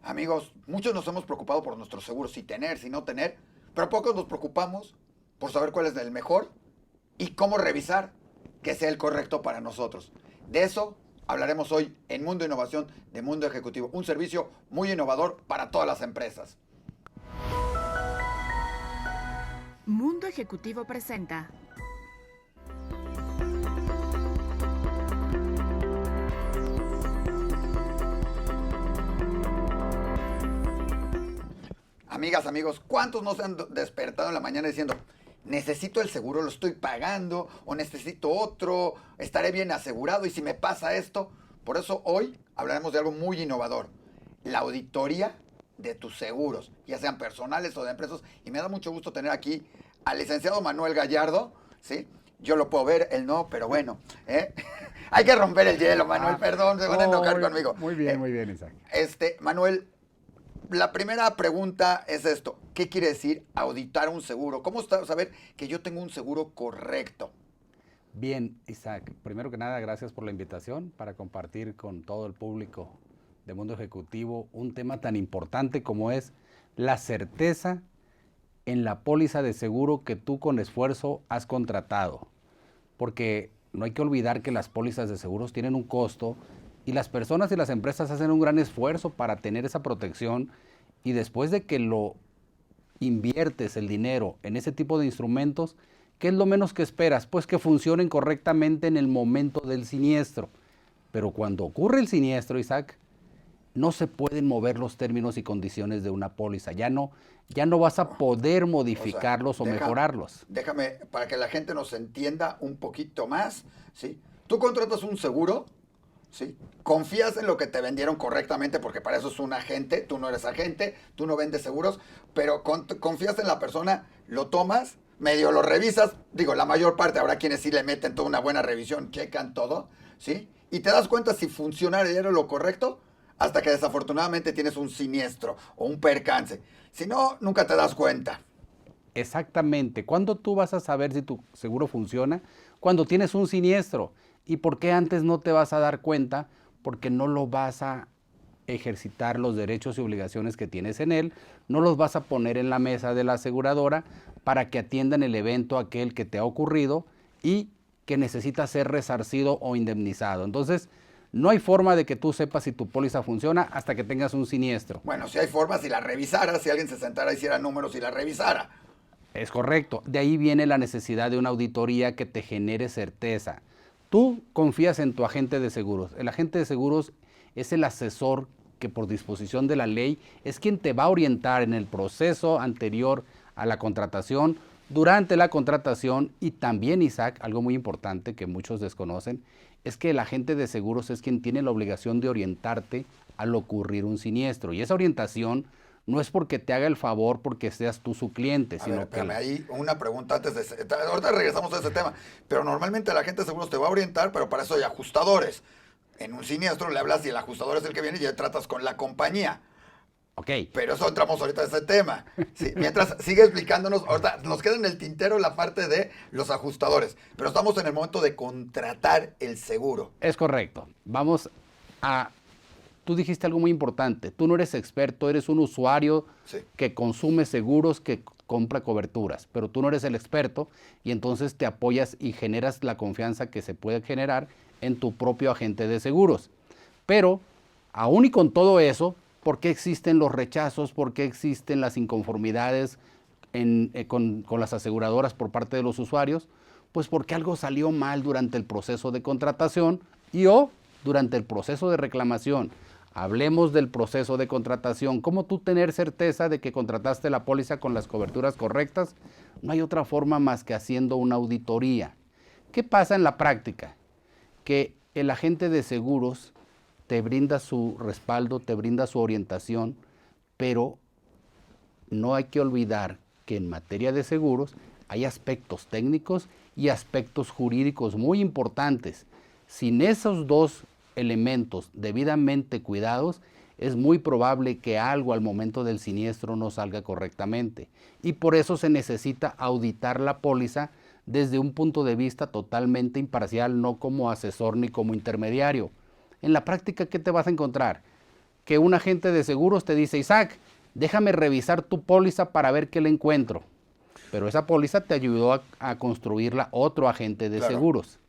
Amigos, muchos nos hemos preocupado por nuestros seguros, si tener, si no tener, pero pocos nos preocupamos por saber cuál es el mejor y cómo revisar que sea el correcto para nosotros. De eso hablaremos hoy en Mundo Innovación de Mundo Ejecutivo, un servicio muy innovador para todas las empresas. Mundo Ejecutivo presenta. Amigas, amigos, ¿cuántos no se han despertado en la mañana diciendo, necesito el seguro, lo estoy pagando, o necesito otro, estaré bien asegurado, y si me pasa esto? Por eso hoy hablaremos de algo muy innovador, la auditoría de tus seguros, ya sean personales o de empresas, y me da mucho gusto tener aquí al licenciado Manuel Gallardo, ¿sí? Yo lo puedo ver, él no, pero bueno, ¿eh? Hay que romper el hielo, Manuel, perdón, se van a enojar conmigo. Muy bien, Isaac. Manuel, la primera pregunta es esto. ¿Qué quiere decir auditar un seguro? ¿Cómo saber que yo tengo un seguro correcto? Bien, Isaac. Primero que nada, gracias por la invitación para compartir con todo el público de Mundo Ejecutivo un tema tan importante como es la certeza en la póliza de seguro que tú con esfuerzo has contratado. Porque no hay que olvidar que las pólizas de seguros tienen un costo y las personas y las empresas hacen un gran esfuerzo para tener esa protección, y después de que lo inviertes el dinero en ese tipo de instrumentos, ¿qué es lo menos que esperas? Pues que funcionen correctamente en el momento del siniestro. Pero cuando ocurre el siniestro, Isaac, no se pueden mover los términos y condiciones de una póliza. Ya no vas a poder modificarlos o mejorarlos. Déjame, para que la gente nos entienda un poquito más, ¿sí? Tú contratas un seguro, ¿sí? Confías en lo que te vendieron correctamente, porque para eso es un agente, tú no eres agente, tú no vendes seguros, pero confías en la persona, lo tomas, medio lo revisas, digo, la mayor parte, habrá quienes sí le meten toda una buena revisión, checan todo, ¿sí? Y te das cuenta si funcionaría lo correcto, hasta que desafortunadamente tienes un siniestro o un percance. Si no, nunca te das cuenta. Exactamente. ¿Cuándo tú vas a saber si tu seguro funciona? Cuando tienes un siniestro. ¿Y por qué antes no te vas a dar cuenta? Porque no lo vas a ejercitar los derechos y obligaciones que tienes en él, no los vas a poner en la mesa de la aseguradora para que atiendan el evento aquel que te ha ocurrido y que necesita ser resarcido o indemnizado. Entonces, no hay forma de que tú sepas si tu póliza funciona hasta que tengas un siniestro. Bueno, si hay forma, si la revisara, si alguien se sentara, hiciera números y la revisara. Es correcto. De ahí viene la necesidad de una auditoría que te genere certeza. Tú confías en tu agente de seguros. El agente de seguros es el asesor que por disposición de la ley es quien te va a orientar en el proceso anterior a la contratación, durante la contratación y también, Isaac, algo muy importante que muchos desconocen, es que el agente de seguros es quien tiene la obligación de orientarte al ocurrir un siniestro. Y esa orientación no es porque te haga el favor porque seas tú su cliente, A sino ver, que... espérame, ahí una pregunta antes de... Ahorita regresamos a ese tema. Pero normalmente la gente de seguros te va a orientar, pero para eso hay ajustadores. En un siniestro le hablas y el ajustador es el que viene y ya tratas con la compañía. Ok. Pero eso entramos ahorita a ese tema. Sí, mientras sigue explicándonos, ahorita nos queda en el tintero la parte de los ajustadores. Pero estamos en el momento de contratar el seguro. Es correcto. Vamos a... Tú dijiste algo muy importante. Tú no eres experto, eres un usuario que consume seguros, que compra coberturas, pero tú no eres el experto y entonces te apoyas y generas la confianza que se puede generar en tu propio agente de seguros. Pero, aún y con todo eso, ¿por qué existen los rechazos? ¿Por qué existen las inconformidades con las aseguradoras por parte de los usuarios? Pues porque algo salió mal durante el proceso de contratación o durante el proceso de reclamación. Hablemos del proceso de contratación. ¿Cómo tú tener certeza de que contrataste la póliza con las coberturas correctas? No hay otra forma más que haciendo una auditoría. ¿Qué pasa en la práctica? Que el agente de seguros te brinda su respaldo, te brinda su orientación, pero no hay que olvidar que en materia de seguros hay aspectos técnicos y aspectos jurídicos muy importantes. Sin esos dos elementos debidamente cuidados, es muy probable que algo al momento del siniestro no salga correctamente. Y por eso se necesita auditar la póliza desde un punto de vista totalmente imparcial, no como asesor ni como intermediario. En la práctica, ¿qué te vas a encontrar? que un agente de seguros te dice, Isaac, déjame revisar tu póliza para ver qué le encuentro. Pero esa póliza te ayudó a construirla otro agente de seguros.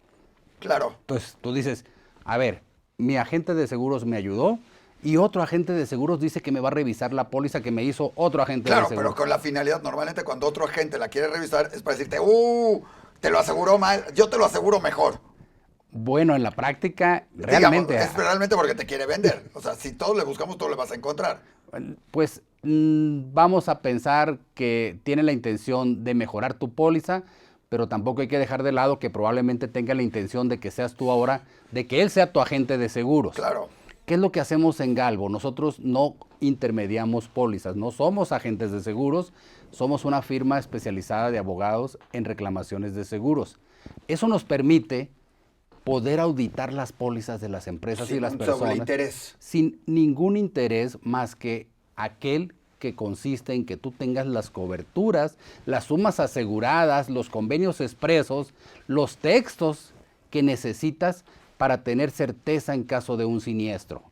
Claro. Entonces tú dices, a ver, mi agente de seguros me ayudó y otro agente de seguros dice que me va a revisar la póliza que me hizo otro agente de seguros. Claro, pero con la finalidad, normalmente cuando otro agente la quiere revisar es para decirte, te lo aseguró mal, yo te lo aseguro mejor. Bueno, en la práctica, realmente... Digamos, es realmente porque te quiere vender. O sea, si todos le buscamos, todo le vas a encontrar. Pues vamos a pensar que tiene la intención de mejorar tu póliza, pero tampoco hay que dejar de lado que probablemente tenga la intención de que seas tú ahora, de que él sea tu agente de seguros. Claro. ¿Qué es lo que hacemos en Galvo? Nosotros no intermediamos pólizas, no somos agentes de seguros, somos una firma especializada de abogados en reclamaciones de seguros. Eso nos permite poder auditar las pólizas de las empresas y las personas sin ningún interés más que aquel que consiste en que tú tengas las coberturas, las sumas aseguradas, los convenios expresos, los textos que necesitas para tener certeza en caso de un siniestro.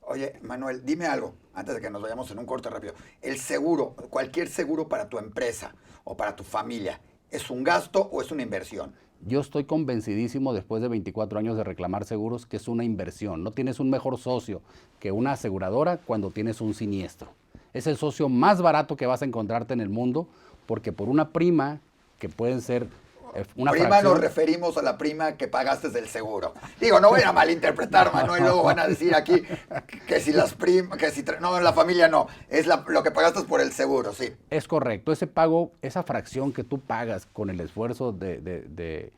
Oye, Manuel, dime algo, antes de que nos vayamos en un corte rápido. El seguro, cualquier seguro para tu empresa o para tu familia, ¿es un gasto o es una inversión? Yo estoy convencidísimo, después de 24 años de reclamar seguros, que es una inversión. No tienes un mejor socio que una aseguradora cuando tienes un siniestro. Es el socio más barato que vas a encontrarte en el mundo, porque por una prima, que pueden ser una prima fracción... Nos referimos a la prima que pagaste del seguro. Digo, no voy a malinterpretar, Manuel, luego van a decir aquí que si las primas, no, en la familia no, es lo que pagaste por el seguro, sí. Es correcto, ese pago, esa fracción que tú pagas con el esfuerzo de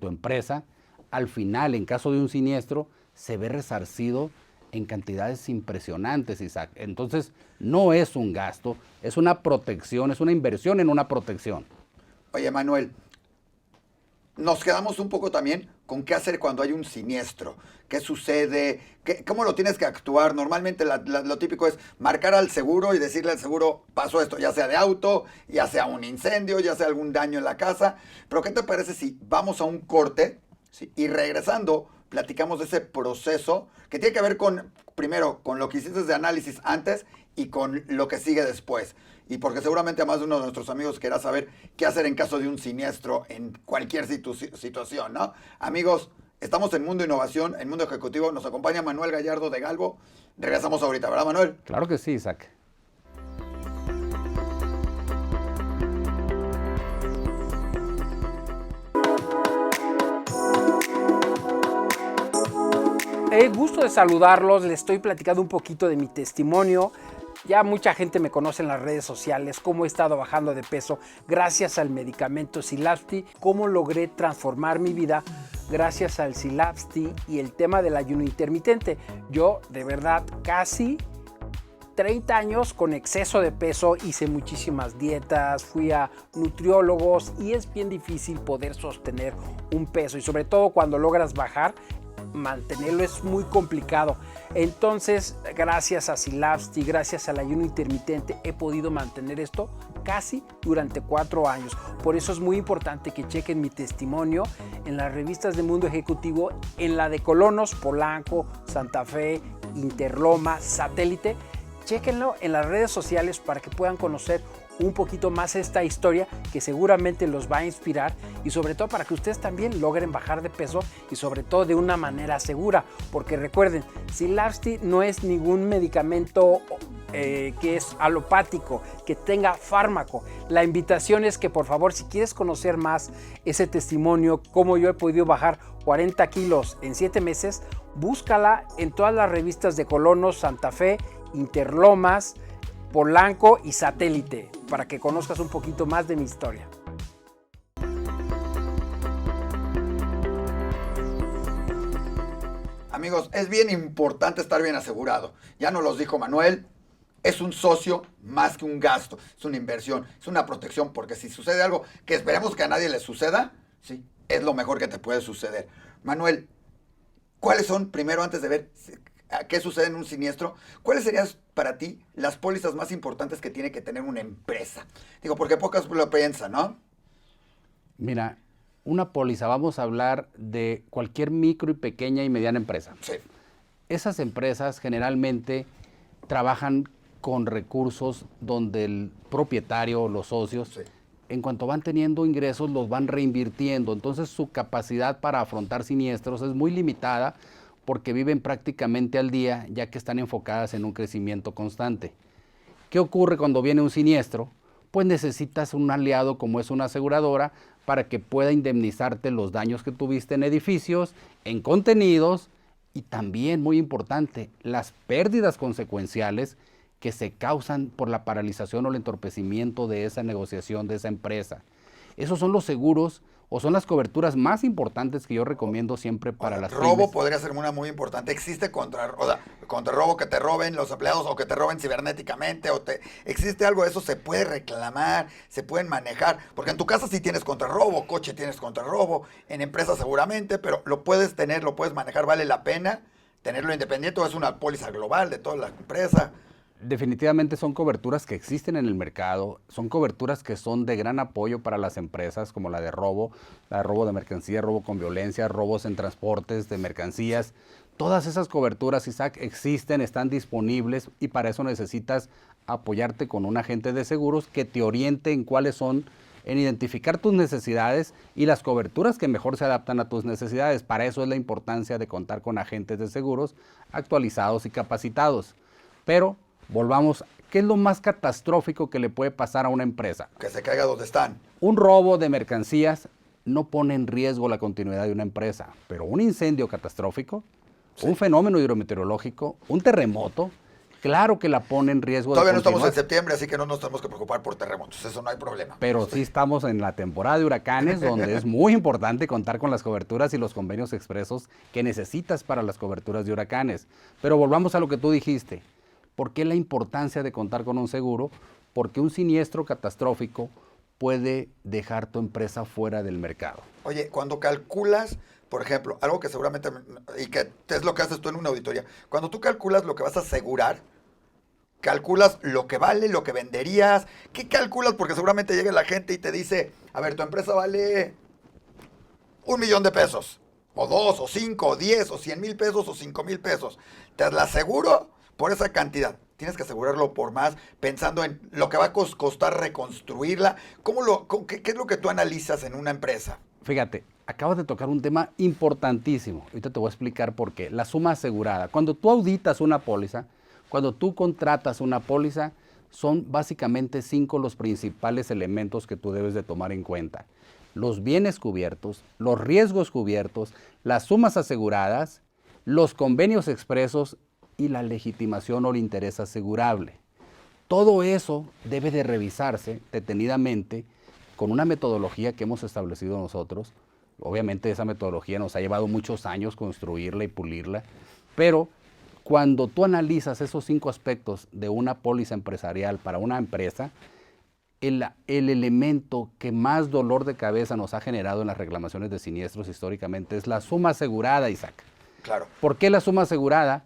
tu empresa, al final, en caso de un siniestro, se ve resarcido en cantidades impresionantes, Isaac. Entonces, no es un gasto, es una protección, es una inversión en una protección. Oye, Manuel, nos quedamos un poco también con qué hacer cuando hay un siniestro. ¿Qué sucede? ¿Cómo lo tienes que actuar? Normalmente lo típico es marcar al seguro y decirle al seguro, pasó esto, ya sea de auto, ya sea un incendio, ya sea algún daño en la casa. Pero ¿qué te parece si vamos a un corte, ¿sí? Y regresando platicamos de ese proceso que tiene que ver con, primero, con lo que hiciste de análisis antes y con lo que sigue después? Y porque seguramente a más de uno de nuestros amigos querrá saber qué hacer en caso de un siniestro en cualquier situación, ¿no? Amigos, estamos en Mundo Innovación, en Mundo Ejecutivo. Nos acompaña Manuel Gallardo de Galvo. Regresamos ahorita, ¿verdad, Manuel? Claro que sí, Isaac. Gusto de saludarlos, les estoy platicando un poquito de mi testimonio. Ya mucha gente me conoce en las redes sociales, cómo he estado bajando de peso gracias al medicamento Silapsti, cómo logré transformar mi vida gracias al Silapsti y el tema del ayuno intermitente. Yo, de verdad, casi 30 años con exceso de peso, hice muchísimas dietas, fui a nutriólogos y es bien difícil poder sostener un peso y sobre todo cuando logras bajar, mantenerlo es muy complicado. Entonces, gracias a Silapsti, gracias al ayuno intermitente, he podido mantener esto casi durante 4 años. Por eso es muy importante que chequen mi testimonio en las revistas de Mundo Ejecutivo, en la de Colonos, Polanco, Santa Fe, Interloma, Satélite. Chéquenlo en las redes sociales para que puedan conocer un poquito más esta historia que seguramente los va a inspirar y sobre todo para que ustedes también logren bajar de peso y sobre todo de una manera segura, porque recuerden, Silapsti no es ningún medicamento que es alopático, que tenga fármaco. La invitación es que por favor, si quieres conocer más ese testimonio, cómo yo he podido bajar 40 kilos en 7 meses, búscala en todas las revistas de Colonos, Santa Fe, Interlomas, Polanco y Satélite, para que conozcas un poquito más de mi historia. Amigos, es bien importante estar bien asegurado. Ya nos los dijo Manuel, es un socio más que un gasto, es una inversión, es una protección, porque si sucede algo que esperemos que a nadie le suceda, sí, es lo mejor que te puede suceder. Manuel, ¿cuáles son, primero antes de ver qué sucede en un siniestro, cuáles serían para ti las pólizas más importantes que tiene que tener una empresa? Digo, porque pocas lo piensan, ¿no? Mira, una póliza, vamos a hablar de cualquier micro y pequeña y mediana empresa. Sí. Esas empresas generalmente trabajan con recursos donde el propietario, los socios, Sí. en cuanto van teniendo ingresos, los van reinvirtiendo. Entonces su capacidad para afrontar siniestros es muy limitada porque viven prácticamente al día, ya que están enfocadas en un crecimiento constante. ¿Qué ocurre cuando viene un siniestro? Pues necesitas un aliado como es una aseguradora para que pueda indemnizarte los daños que tuviste en edificios, en contenidos y también, muy importante, las pérdidas consecuenciales que se causan por la paralización o el entorpecimiento de esa negociación, de esa empresa. Esos son los seguros o son las coberturas más importantes que yo recomiendo siempre para las robo pymes. podría ser una muy importante. ¿Existe contra robo que te roben los empleados o que te roben cibernéticamente? ¿Existe algo de eso? ¿Se puede reclamar? ¿Se pueden manejar? Porque en tu casa sí tienes contrarrobo, coche tienes contrarrobo, en empresa seguramente, pero lo puedes tener, lo puedes manejar. ¿Vale la pena tenerlo independiente o es una póliza global de toda la empresa? Definitivamente son coberturas que existen en el mercado, son coberturas que son de gran apoyo para las empresas, como la de robo de mercancías, robo con violencia, robos en transportes de mercancías. Todas esas coberturas, Isaac, existen, están disponibles y para eso necesitas apoyarte con un agente de seguros que te oriente en cuáles son, en identificar tus necesidades y las coberturas que mejor se adaptan a tus necesidades. Para eso es la importancia de contar con agentes de seguros actualizados y capacitados. Pero volvamos, ¿qué es lo más catastrófico que le puede pasar a una empresa? Que se caiga donde están. Un robo de mercancías no pone en riesgo la continuidad de una empresa, pero un incendio catastrófico, sí, un fenómeno hidrometeorológico, un terremoto, claro que la pone en riesgo. Todavía no estamos en septiembre, así que no nos tenemos que preocupar por terremotos, eso no hay problema. Pero sí estamos en la temporada de huracanes, donde es muy importante contar con las coberturas y los convenios expresos que necesitas para las coberturas de huracanes. Pero volvamos a lo que tú dijiste. ¿Por qué la importancia de contar con un seguro? Porque un siniestro catastrófico puede dejar tu empresa fuera del mercado. Oye, cuando calculas, por ejemplo, algo que seguramente, y que es lo que haces tú en una auditoría, cuando tú calculas lo que vas a asegurar, calculas lo que vale, lo que venderías, ¿qué calculas? Porque seguramente llega la gente y te dice, a ver, tu empresa vale $1,000,000, o 2, o 5, o 10, o 100,000 pesos, o 5,000 pesos. ¿Te la aseguro? Por esa cantidad. Tienes que asegurarlo por más, pensando en lo que va a costar reconstruirla. ¿Qué es lo que tú analizas en una empresa? Fíjate, acabas de tocar un tema importantísimo. Ahorita te voy a explicar por qué. La suma asegurada. Cuando tú auditas una póliza, cuando tú contratas una póliza, son básicamente 5 los principales elementos que tú debes de tomar en cuenta. Los bienes cubiertos, los riesgos cubiertos, las sumas aseguradas, los convenios expresos y la legitimación o el interés asegurable. Todo eso debe de revisarse detenidamente con una metodología que hemos establecido nosotros. Obviamente esa metodología nos ha llevado muchos años construirla y pulirla, pero cuando tú analizas esos 5 aspectos de una póliza empresarial para una empresa, el elemento que más dolor de cabeza nos ha generado en las reclamaciones de siniestros históricamente es la suma asegurada, Isaac. Claro. ¿Por qué la suma asegurada?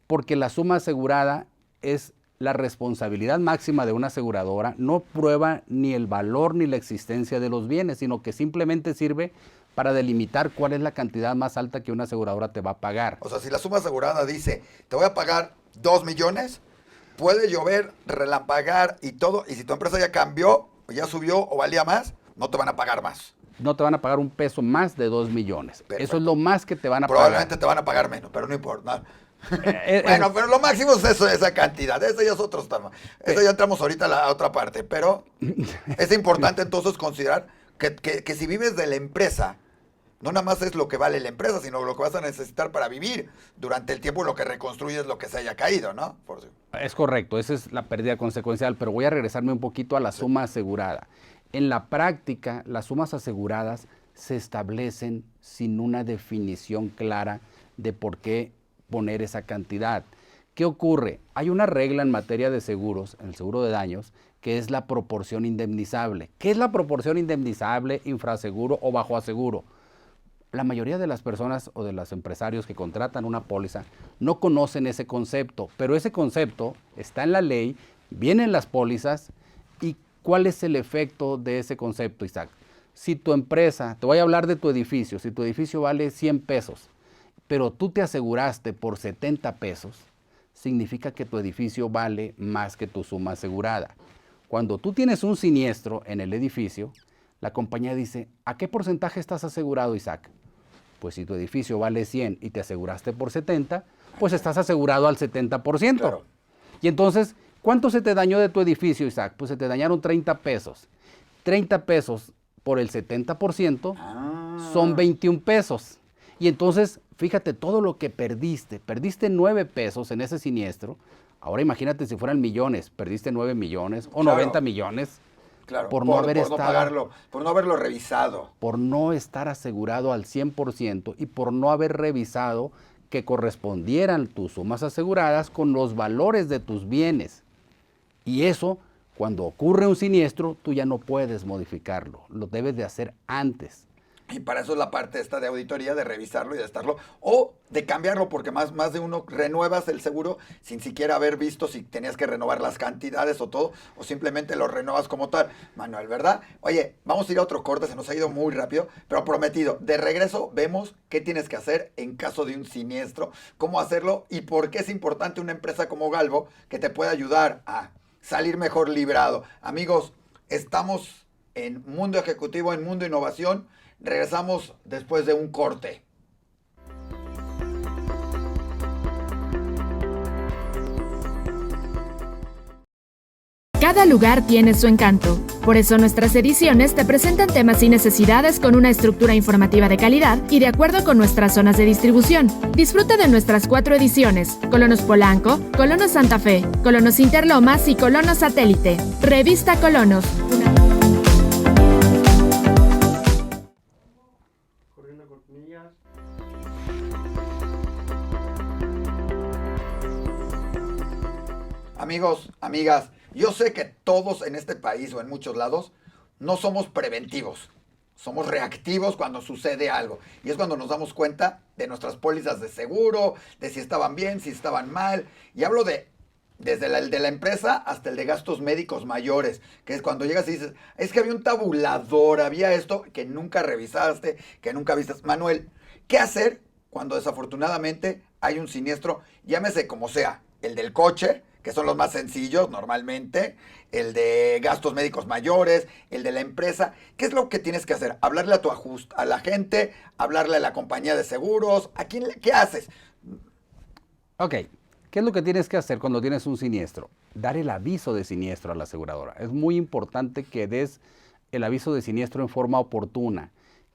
Porque la suma asegurada es la responsabilidad máxima de una aseguradora, no prueba ni el valor ni la existencia de los bienes, sino que simplemente sirve para delimitar cuál es la cantidad más alta que una aseguradora te va a pagar. O sea, si la suma asegurada dice, te voy a pagar 2 millones, puede llover, relampagar y todo, y si tu empresa ya cambió, o ya subió o valía más, no te van a pagar más. No te van a pagar un peso más de 2 millones. Perfecto. Eso es lo más que te van a Probablemente pagar. te van a pagar menos, pero no importa. Bueno, pero lo máximo es eso, esa cantidad. Ese ya es otro tema. Eso ya entramos ahorita a la otra parte. Pero es importante entonces considerar que si vives de la empresa, no nada más es lo que vale la empresa, sino lo que vas a necesitar para vivir durante el tiempo, lo que reconstruyes, lo que se haya caído, ¿no? Es correcto, esa es la pérdida consecuencial, pero voy a regresarme un poquito a la suma asegurada. En la práctica, las sumas aseguradas se establecen sin una definición clara de por qué poner esa cantidad. ¿Qué ocurre? Hay una regla en materia de seguros, en el seguro de daños, que es la proporción indemnizable. ¿Qué es la proporción indemnizable, infraseguro o bajo aseguro? La mayoría de las personas o de los empresarios que contratan una póliza no conocen ese concepto, pero ese concepto está en la ley, viene en las pólizas. ¿Y cuál es el efecto de ese concepto, Isaac? Si tu empresa, te voy a hablar de tu edificio, si tu edificio vale 100 pesos, pero tú te aseguraste por 70 pesos, significa que tu edificio vale más que tu suma asegurada. Cuando tú tienes un siniestro en el edificio, la compañía dice, ¿a qué porcentaje estás asegurado, Isaac? Pues si tu edificio vale 100 y te aseguraste por 70, pues estás asegurado al 70%. Claro. Y entonces, ¿cuánto se te dañó de tu edificio, Isaac? Pues se te dañaron 30 pesos. 30 pesos por el 70% son 21 pesos. Y entonces, fíjate todo lo que perdiste. Perdiste 9 pesos en ese siniestro. Ahora imagínate si fueran millones. Perdiste 9 millones o 90 millones. Claro, por no pagarlo, por no haberlo revisado. Por no estar asegurado al 100% y por no haber revisado que correspondieran tus sumas aseguradas con los valores de tus bienes. Y eso, cuando ocurre un siniestro, tú ya no puedes modificarlo. Lo debes de hacer antes. Y para eso es la parte esta de auditoría, de revisarlo y de estarlo, o de cambiarlo, porque más de uno renuevas el seguro sin siquiera haber visto si tenías que renovar las cantidades o todo, o simplemente lo renuevas como tal. Manuel, ¿verdad? Oye, vamos a ir a otro corte, se nos ha ido muy rápido, pero prometido, de regreso vemos qué tienes que hacer en caso de un siniestro, cómo hacerlo y por qué es importante una empresa como Galvo que te puede ayudar a salir mejor librado. Amigos, estamos en Mundo Ejecutivo, en Mundo Innovación. Regresamos después de un corte. Cada lugar tiene su encanto. Por eso nuestras ediciones te presentan temas y necesidades con una estructura informativa de calidad y de acuerdo con nuestras zonas de distribución. Disfruta de nuestras 4 ediciones: Colonos Polanco, Colonos Santa Fe, Colonos Interlomas y Colonos Satélite. Revista Colonos. Amigos, amigas, yo sé que todos en este país o en muchos lados no somos preventivos. Somos reactivos cuando sucede algo. Y es cuando nos damos cuenta de nuestras pólizas de seguro, de si estaban bien, si estaban mal. Y hablo desde el de la empresa hasta el de gastos médicos mayores, que es cuando llegas y dices, es que había un tabulador, había esto que nunca revisaste, que nunca viste. Manuel, ¿qué hacer cuando desafortunadamente hay un siniestro? Llámese como sea, el del coche, que son los más sencillos normalmente, el de gastos médicos mayores, el de la empresa. ¿Qué es lo que tienes que hacer? Hablarle a a la gente, hablarle a la compañía de seguros. ¿Qué haces? Ok, ¿qué es lo que tienes que hacer cuando tienes un siniestro? Dar el aviso de siniestro a la aseguradora. Es muy importante que des el aviso de siniestro en forma oportuna.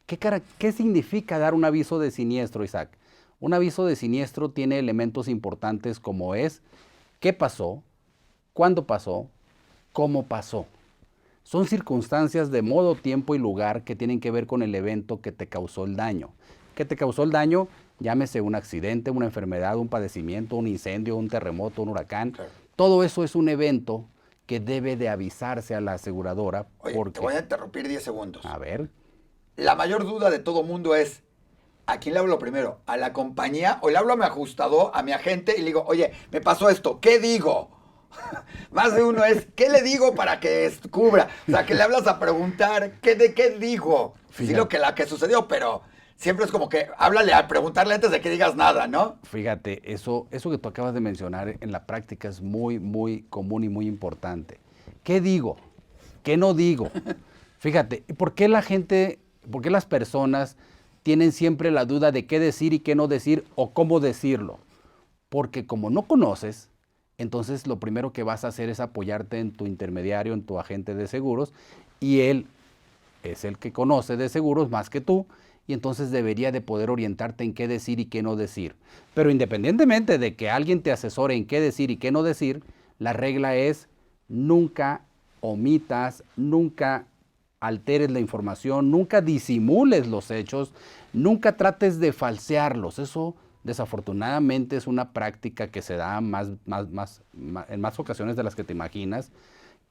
¿Qué significa dar un aviso de siniestro, Isaac? Un aviso de siniestro tiene elementos importantes como es qué pasó, cuándo pasó, cómo pasó. Son circunstancias de modo, tiempo y lugar que tienen que ver con el evento que te causó el daño. ¿Qué te causó el daño? Llámese un accidente, una enfermedad, un padecimiento, un incendio, un terremoto, un huracán. Claro. Todo eso es un evento que debe de avisarse a la aseguradora. Oye, te voy a interrumpir 10 segundos. A ver. La mayor duda de todo mundo es, ¿a quién le hablo primero? ¿A la compañía o le hablo a mi ajustador, a mi agente y le digo, oye, me pasó esto, ¿qué digo? Más de uno es, ¿qué le digo para que cubra? O sea, que le hablas a preguntar, ¿de qué digo? Sí, lo que sucedió, pero siempre es como que háblale a preguntarle antes de que digas nada, ¿no? Fíjate, eso que tú acabas de mencionar en la práctica es muy, muy común y muy importante. ¿Qué digo? ¿Qué no digo? Fíjate, ¿por qué las personas tienen siempre la duda de qué decir y qué no decir o cómo decirlo? Porque como no conoces, entonces lo primero que vas a hacer es apoyarte en tu intermediario, en tu agente de seguros, y él es el que conoce de seguros más que tú, y entonces debería de poder orientarte en qué decir y qué no decir. Pero independientemente de que alguien te asesore en qué decir y qué no decir, la regla es nunca omitas, nunca alteres la información, nunca disimules los hechos, nunca trates de falsearlos. Eso desafortunadamente es una práctica que se da en más ocasiones de las que te imaginas,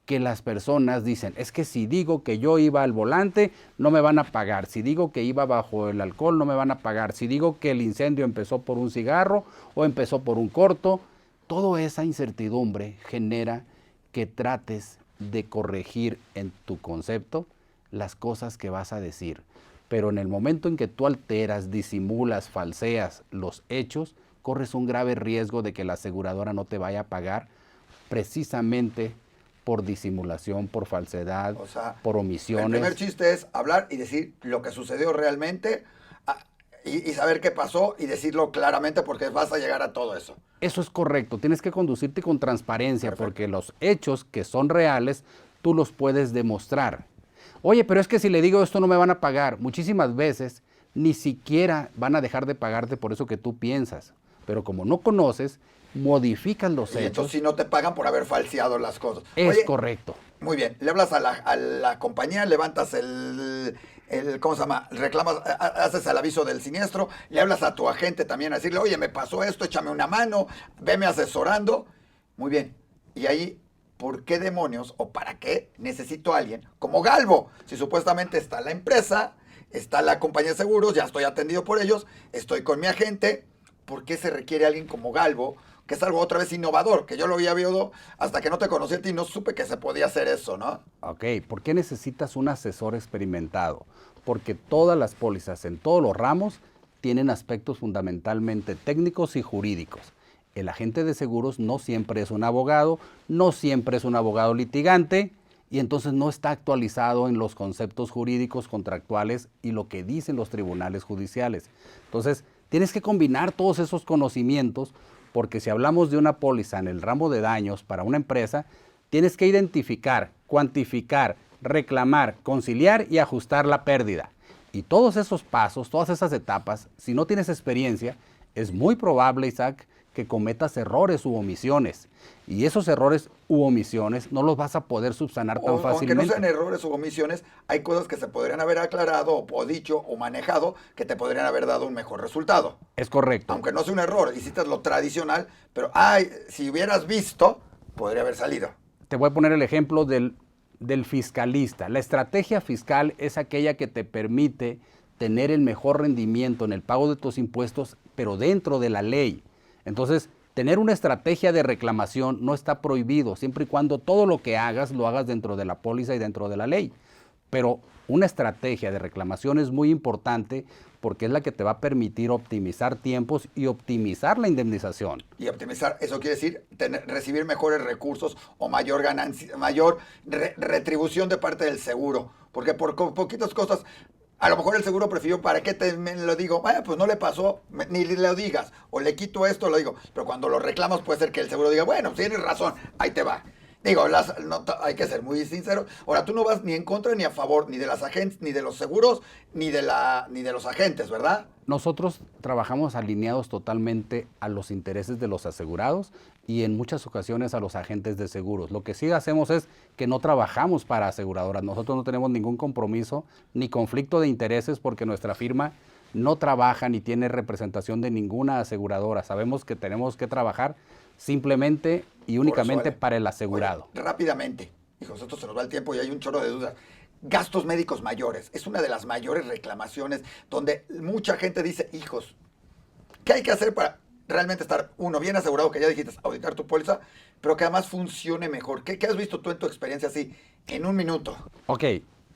que las personas dicen, es que si digo que yo iba al volante, no me van a pagar. Si digo que iba bajo el alcohol, no me van a pagar. Si digo que el incendio empezó por un cigarro o empezó por un corto, toda esa incertidumbre genera que trates de corregir en tu concepto las cosas que vas a decir. Pero en el momento en que tú alteras, disimulas, falseas los hechos, corres un grave riesgo de que la aseguradora no te vaya a pagar precisamente por disimulación, por falsedad, O sea, por el omisiones. primer chiste es hablar y decir lo que sucedió realmente y saber qué pasó y decirlo claramente porque vas a llegar a todo eso. Eso es correcto, tienes que conducirte con transparencia. Perfecto. Porque los hechos que son reales, tú los puedes demostrar. Oye, pero es que si le digo esto no me van a pagar. Muchísimas veces ni siquiera van a dejar de pagarte por eso que tú piensas. Pero como no conoces, modificas los Y hechos. entonces si no te pagan por haber falseado las cosas. Es Oye, correcto. muy bien, le hablas a la compañía, levantas ¿cómo se llama? Reclamas, haces el aviso del siniestro, le hablas a tu agente también a decirle, oye, me pasó esto, échame una mano, veme asesorando. Muy bien, y ahí, ¿por qué demonios o para qué necesito a alguien como Galvo? Si supuestamente está la empresa, está la compañía de seguros, ya estoy atendido por ellos, estoy con mi agente, ¿por qué se requiere alguien como Galvo? Que es algo otra vez innovador, que yo lo había visto hasta que no te conocí a ti y no supe que se podía hacer eso, ¿no? Ok, ¿por qué necesitas un asesor experimentado? Porque todas las pólizas en todos los ramos tienen aspectos fundamentalmente técnicos y jurídicos. El agente de seguros no siempre es un abogado, no siempre es un abogado litigante y entonces no está actualizado en los conceptos jurídicos contractuales y lo que dicen los tribunales judiciales. Entonces, tienes que combinar todos esos conocimientos. Porque si hablamos de una póliza en el ramo de daños para una empresa, tienes que identificar, cuantificar, reclamar, conciliar y ajustar la pérdida. Y todos esos pasos, todas esas etapas, si no tienes experiencia, es muy probable, Isaac, que cometas errores u omisiones. Y esos errores u omisiones no los vas a poder subsanar tan fácilmente. Aunque no sean errores u omisiones, hay cosas que se podrían haber aclarado o dicho o manejado que te podrían haber dado un mejor resultado. Es correcto. Aunque no sea un error, hiciste lo tradicional, pero si hubieras visto, podría haber salido. Te voy a poner el ejemplo del fiscalista. La estrategia fiscal es aquella que te permite tener el mejor rendimiento en el pago de tus impuestos, pero dentro de la ley. Entonces, tener una estrategia de reclamación no está prohibido, siempre y cuando todo lo que hagas lo hagas dentro de la póliza y dentro de la ley. Pero una estrategia de reclamación es muy importante porque es la que te va a permitir optimizar tiempos y optimizar la indemnización. Y optimizar, eso quiere decir recibir mejores recursos o mayor ganancia, mayor retribución de parte del seguro. Porque por poquitas cosas, a lo mejor el seguro prefirió, ¿para qué me lo digo? Vaya, pues no le pasó, ni lo digas. O le quito esto, lo digo. Pero cuando lo reclamos puede ser que el seguro diga, bueno, tienes razón, ahí te va. Digo, hay que ser muy sincero. Ahora, tú no vas ni en contra ni a favor ni de las agentes, ni de los seguros, ni de los agentes, ¿verdad? Nosotros trabajamos alineados totalmente a los intereses de los asegurados y en muchas ocasiones a los agentes de seguros. Lo que sí hacemos es que no trabajamos para aseguradoras. Nosotros no tenemos ningún compromiso ni conflicto de intereses porque nuestra firma no trabaja ni tiene representación de ninguna aseguradora. Sabemos que tenemos que trabajar simplemente y únicamente para el asegurado. Oye, rápidamente, hijos, esto se nos va el tiempo y hay un chorro de dudas. Gastos médicos mayores, es una de las mayores reclamaciones donde mucha gente dice, hijos, ¿qué hay que hacer para realmente estar, uno, bien asegurado, que ya dijiste, auditar tu póliza, pero que además funcione mejor? ¿Qué has visto tú en tu experiencia así, en un minuto? Ok,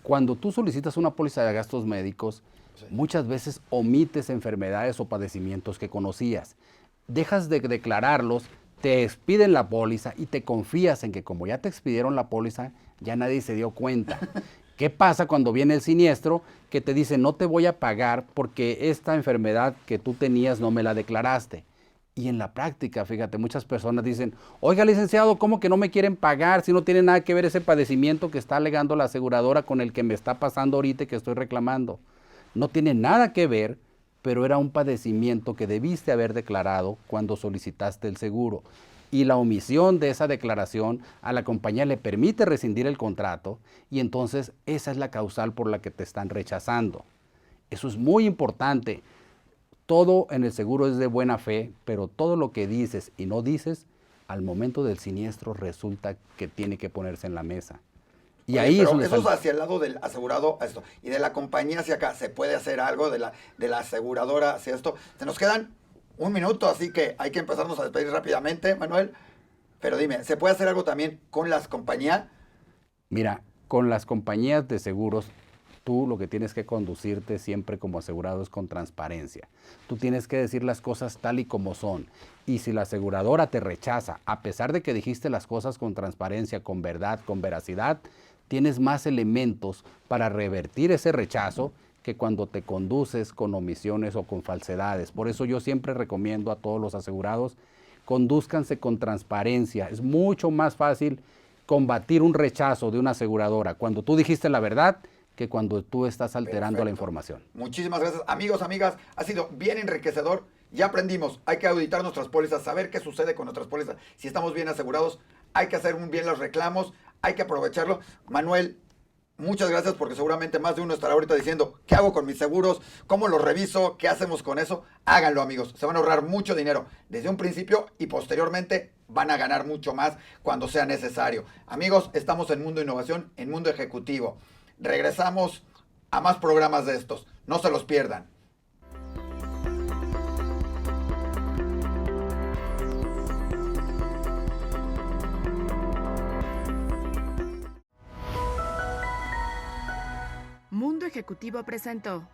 cuando tú solicitas una póliza de gastos médicos, sí, muchas veces omites enfermedades o padecimientos que conocías. Dejas de declararlos, te expiden la póliza y te confías en que como ya te expidieron la póliza, ya nadie se dio cuenta. ¿Qué pasa cuando viene el siniestro que te dice no te voy a pagar porque esta enfermedad que tú tenías no me la declaraste? Y en la práctica, fíjate, muchas personas dicen, oiga licenciado, ¿cómo que no me quieren pagar si no tiene nada que ver ese padecimiento que está alegando la aseguradora con el que me está pasando ahorita y que estoy reclamando? No tiene nada que ver, pero era un padecimiento que debiste haber declarado cuando solicitaste el seguro. Y la omisión de esa declaración a la compañía le permite rescindir el contrato y entonces esa es la causal por la que te están rechazando. Eso es muy importante. Todo en el seguro es de buena fe, pero todo lo que dices y no dices, al momento del siniestro resulta que tiene que ponerse en la mesa. Y oye, ahí pero eso es hacia el lado del asegurado, esto, y de la compañía hacia acá. ¿Se puede hacer algo de la aseguradora hacia esto? Se nos quedan un minuto, así que hay que empezarnos a despedir rápidamente, Manuel. Pero dime, ¿se puede hacer algo también con las compañías? Mira, con las compañías de seguros Tú lo que tienes que conducirte siempre como asegurado es con transparencia. Tú tienes que decir las cosas tal y como son. Y si la aseguradora te rechaza, a pesar de que dijiste las cosas con transparencia, con verdad, con veracidad, tienes más elementos para revertir ese rechazo que cuando te conduces con omisiones o con falsedades. Por eso yo siempre recomiendo a todos los asegurados, condúzcanse con transparencia. Es mucho más fácil combatir un rechazo de una aseguradora cuando tú dijiste la verdad que cuando tú estás alterando la información. Muchísimas gracias, amigos, amigas. Ha sido bien enriquecedor. Ya aprendimos, hay que auditar nuestras pólizas, saber qué sucede con nuestras pólizas. Si estamos bien asegurados, hay que hacer bien los reclamos, hay que aprovecharlo. Manuel, muchas gracias porque seguramente más de uno estará ahorita diciendo, ¿qué hago con mis seguros? ¿Cómo los reviso? ¿Qué hacemos con eso? Háganlo, amigos. Se van a ahorrar mucho dinero desde un principio y posteriormente van a ganar mucho más cuando sea necesario. Amigos, estamos en Mundo Innovación, en Mundo Ejecutivo. Regresamos a más programas de estos. No se los pierdan. Mundo Ejecutivo presentó